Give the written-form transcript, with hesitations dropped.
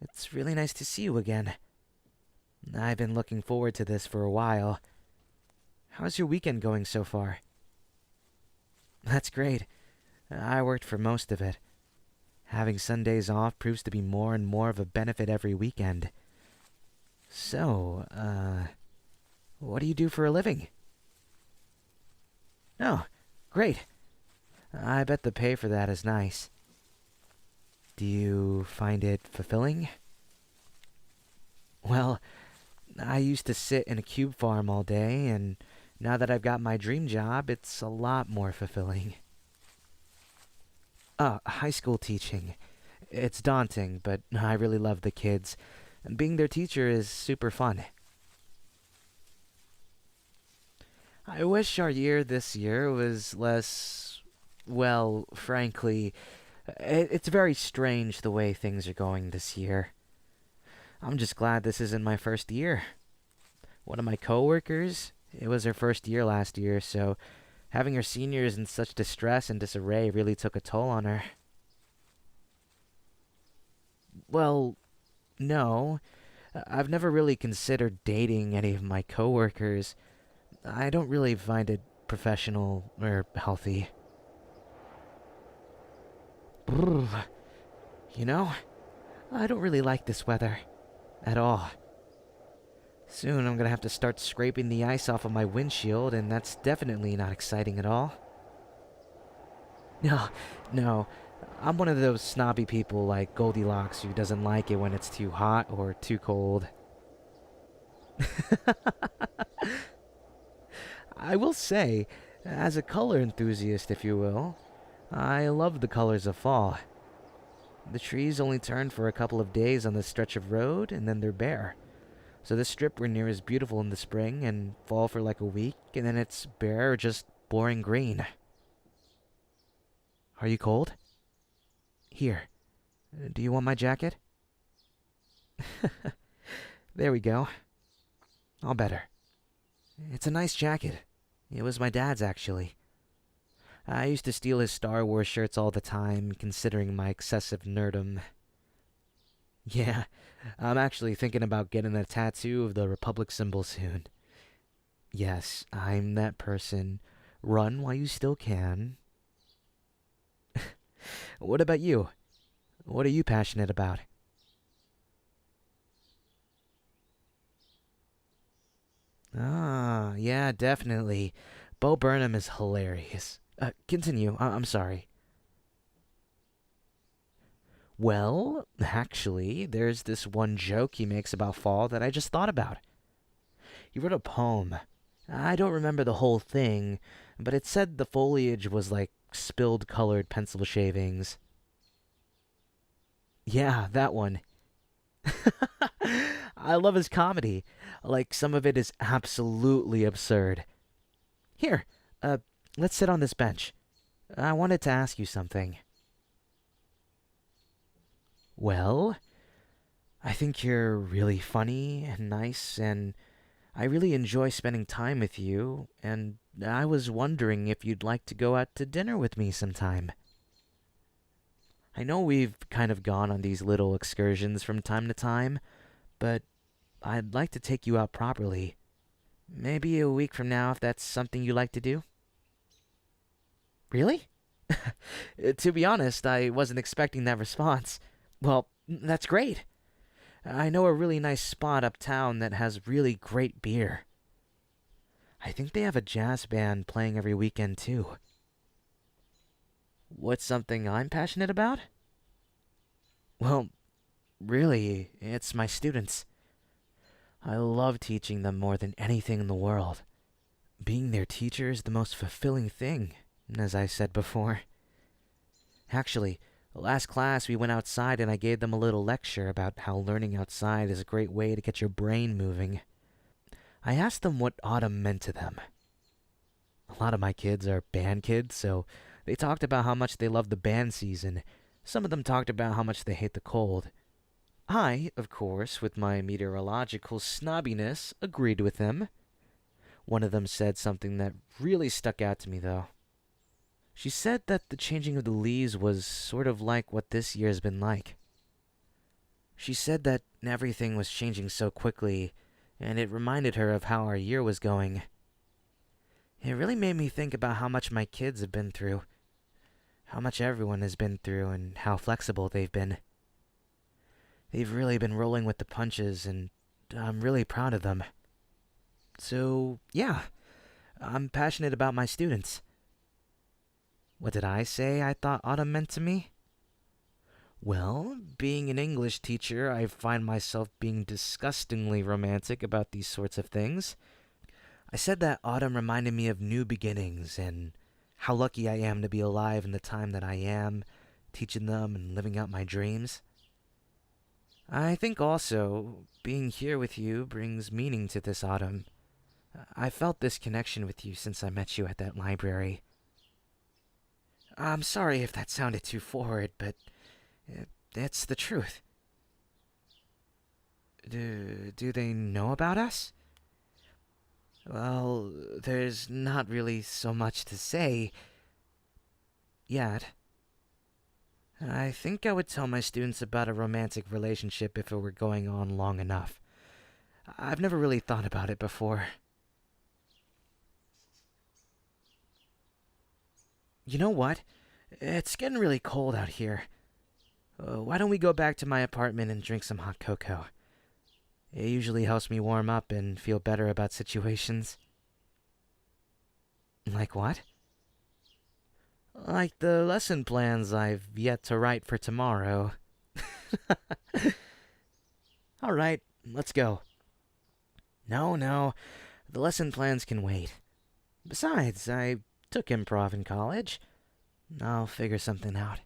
It's really nice to see you again. I've been looking forward to this for a while. How's your weekend going so far? That's great. I worked for most of it. Having Sundays off proves to be more and more of a benefit every weekend. So, what do you do for a living? Oh, great. I bet the pay for that is nice. Do you find it fulfilling? Well, I used to sit in a cube farm all day, and now that I've got my dream job, it's a lot more fulfilling. High school teaching. It's daunting, but I really love the kids. And being their teacher is super fun. I wish our year this year was less, well, frankly, it's very strange the way things are going this year. I'm just glad this isn't my first year. One of my coworkers, it was her first year last year, so having her seniors in such distress and disarray really took a toll on her. Well, no. I've never really considered dating any of my coworkers. I don't really find it professional or healthy. Brr. You know, I don't really like this weather. At all. Soon I'm gonna have to start scraping the ice off of my windshield, and that's definitely not exciting at all. No, no. I'm one of those snobby people like Goldilocks who doesn't like it when it's too hot or too cold. I will say, as a color enthusiast, if you will, I love the colors of fall. The trees only turn for a couple of days on this stretch of road, and then they're bare. So this strip we're near is beautiful in the spring and fall for like a week, and then it's bare or just boring green. Are you cold? Here. Do you want my jacket? There we go. All better. It's a nice jacket. It was my dad's, actually. I used to steal his Star Wars shirts all the time, considering my excessive nerdom. Yeah, I'm actually thinking about getting a tattoo of the Republic symbol soon. Yes, I'm that person. Run while you still can. What about you? What are you passionate about? Ah, yeah, definitely. Bo Burnham is hilarious. Continue. I'm sorry. Well, actually, there's this one joke he makes about fall that I just thought about. He wrote a poem. I don't remember the whole thing, but it said the foliage was like spilled colored pencil shavings. Yeah, that one. I love his comedy. Like, some of it is absolutely absurd. Here, uh, let's sit on this bench. I wanted to ask you something. Well, I think you're really funny and nice, and I really enjoy spending time with you, and I was wondering if you'd like to go out to dinner with me sometime. I know we've kind of gone on these little excursions from time to time, but I'd like to take you out properly. Maybe a week from now if that's something you like to do. Really? To be honest, I wasn't expecting that response. Well, that's great. I know a really nice spot uptown that has really great beer. I think they have a jazz band playing every weekend too. What's something I'm passionate about? Well, really, it's my students. I love teaching them more than anything in the world. Being their teacher is the most fulfilling thing, as I said before. Actually, last class we went outside and I gave them a little lecture about how learning outside is a great way to get your brain moving. I asked them what autumn meant to them. A lot of my kids are band kids, so they talked about how much they love the band season. Some of them talked about how much they hate the cold. I, of course, with my meteorological snobbiness, agreed with them. One of them said something that really stuck out to me, though. She said that the changing of the leaves was sort of like what this year's been like. She said that everything was changing so quickly, and it reminded her of how our year was going. It really made me think about how much my kids have been through, how much everyone has been through, and how flexible they've been. They've really been rolling with the punches, and I'm really proud of them. So, yeah, I'm passionate about my students. What did I say I thought autumn meant to me? Well, being an English teacher, I find myself being disgustingly romantic about these sorts of things. I said that autumn reminded me of new beginnings and how lucky I am to be alive in the time that I am, teaching them and living out my dreams. I think also, being here with you brings meaning to this autumn. I felt this connection with you since I met you at that library. I'm sorry if that sounded too forward, but it's the truth. Do they know about us? Well, there's not really so much to say yet. I think I would tell my students about a romantic relationship if it were going on long enough. I've never really thought about it before. You know what? It's getting really cold out here. Why don't we go back to my apartment and drink some hot cocoa? It usually helps me warm up and feel better about situations. Like what? Like the lesson plans I've yet to write for tomorrow. Alright, let's go. No, the lesson plans can wait. Besides, I took improv in college. I'll figure something out.